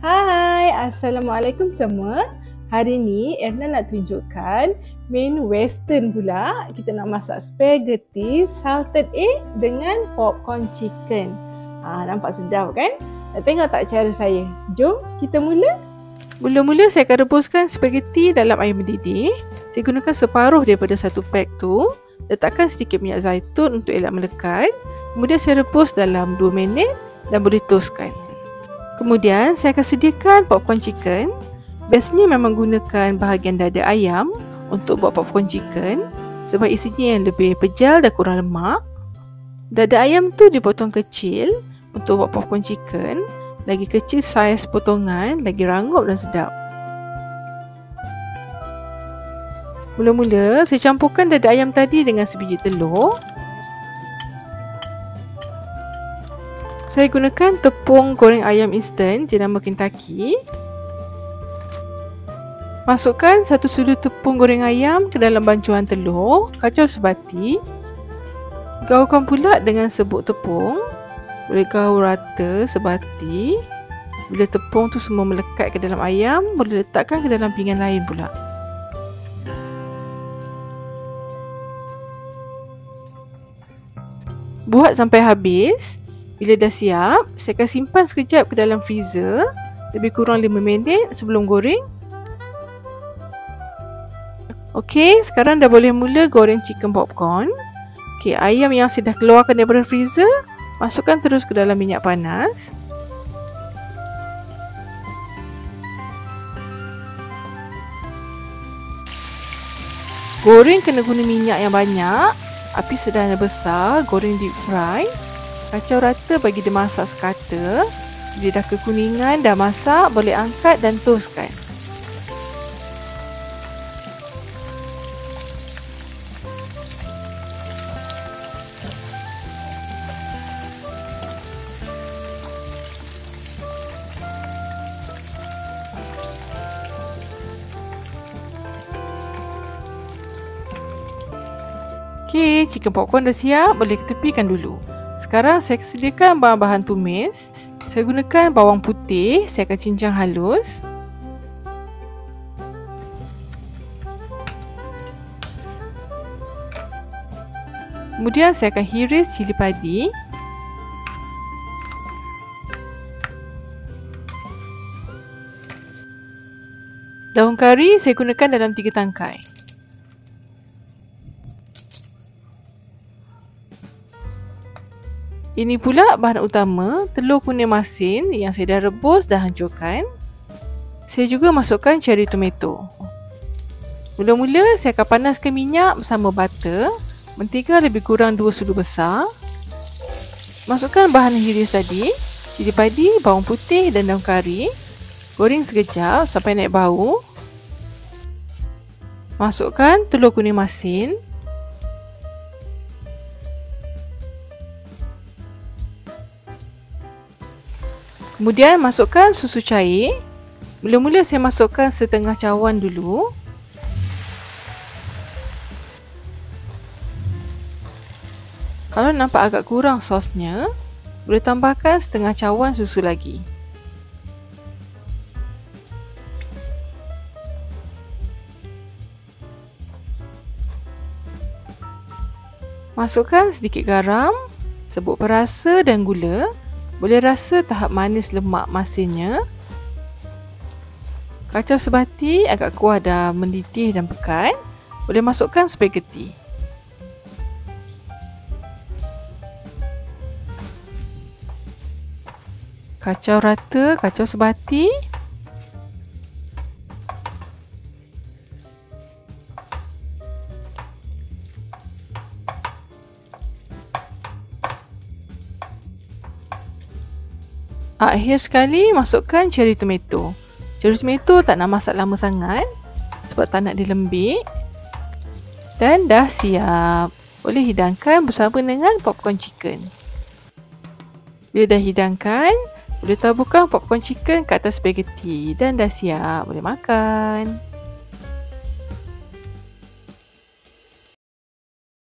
Hai, Assalamualaikum semua. Hari ni Erna nak tunjukkan menu western pula. Kita nak masak spaghetti salted egg dengan popcorn chicken. Nampak sedap kan? Nak tengok tak cara saya? Jom kita mula. Mula-mula saya akan rebuskan spaghetti dalam air mendidih. Saya gunakan separuh daripada satu pack tu. Letakkan sedikit minyak zaitun untuk elak melekat. Kemudian saya rebus dalam 2 minit dan boleh toskan. Kemudian saya akan sediakan popcorn chicken. Biasanya memang gunakan bahagian dada ayam untuk buat popcorn chicken sebab isinya yang lebih pejal dan kurang lemak. Dada ayam tu dipotong kecil untuk buat popcorn chicken. Lagi kecil saiz potongan, lagi rangup dan sedap. Mula-mula saya campurkan dada ayam tadi dengan sebiji telur. Saya gunakan tepung goreng ayam instan jenama Kentucky. Masukkan 1 sudu tepung goreng ayam ke dalam bancuhan telur, kacau sebati. Gaulkan pula dengan serbuk tepung. Boleh gaul rata sebati. Bila tepung tu semua melekat ke dalam ayam, boleh letakkan ke dalam pinggan lain pula. Buat sampai habis. Bila dah siap, saya akan simpan sekejap ke dalam freezer lebih kurang 5 minit sebelum goreng. Okey, sekarang dah boleh mula goreng chicken popcorn. Okey, ayam yang saya dah keluarkan daripada freezer, masukkan terus ke dalam minyak panas. Goreng kena guna minyak yang banyak, api sedang dan besar, goreng deep fry. Kacau rata bagi dia masak sekata. Bila dah kekuningan, dah masak, boleh angkat dan toskan. Okey, chicken popcorn dah siap, boleh ketepikan dulu. Sekarang saya sediakan bahan-bahan tumis. Saya gunakan bawang putih, saya akan cincang halus. Kemudian saya akan hiris cili padi. Daun kari saya gunakan dalam 3 tangkai. Ini pula bahan utama, telur kuning masin yang saya dah rebus dan hancurkan. Saya juga masukkan cherry tomato. Mula-mula saya akan panaskan minyak bersama butter, mentega lebih kurang 2 sudu besar. Masukkan bahan hiris tadi, cili padi, bawang putih dan daun kari. Goreng sekejap sampai naik bau. Masukkan telur kuning masin. Kemudian masukkan susu cair. Mula-mula saya masukkan setengah cawan dulu. Kalau nampak agak kurang sosnya, boleh tambahkan setengah cawan susu lagi. Masukkan sedikit garam, serbuk perasa dan gula. Boleh rasa tahap manis lemak masinnya. Kacau sebati agak kuah dah mendidih dan pekat. Boleh masukkan spaghetti. Kacau rata, kacau sebati. Akhir sekali masukkan cherry tomato. Cherry tomato tak nak masak lama sangat sebab tak nak dia lembik. Dan dah siap. Boleh hidangkan bersama dengan popcorn chicken. Bila dah hidangkan, boleh taburkan popcorn chicken ke atas spaghetti dan dah siap. Boleh makan.